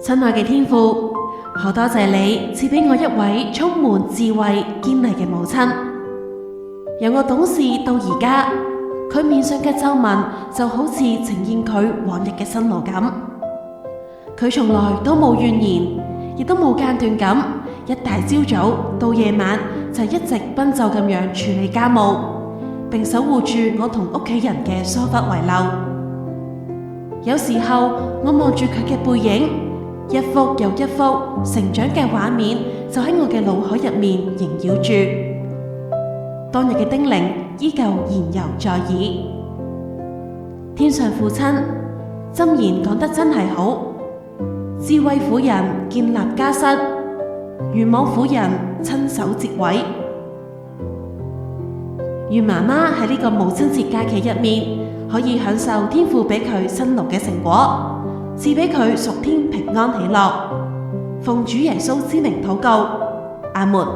親愛嘅天父，好多謝你賜俾我一位充滿智慧、堅毅嘅母親。由我懂事到而家，佢面上嘅皺紋就好似呈現佢往日嘅辛勞咁。佢從來都冇怨言，亦都冇間斷咁，一大朝早到夜晚就一直奔走咁樣處理家務，並守護住我同屋企人嘅疏忽遺漏。有時候我望住佢嘅背影，一幅又一幅成長嘅畫面就喺我嘅腦海入面縈繞住。當日嘅叮嚀依舊言猶在耳。天上父親，箴言講得真係好，智慧婦人建立家室，愚妄婦人親手折毀。願媽媽喺呢個母親節假期入面，可以享受天父俾佢辛勞嘅成果，賜俾佢屬天平安喜樂。奉主耶穌之名禱告，阿門。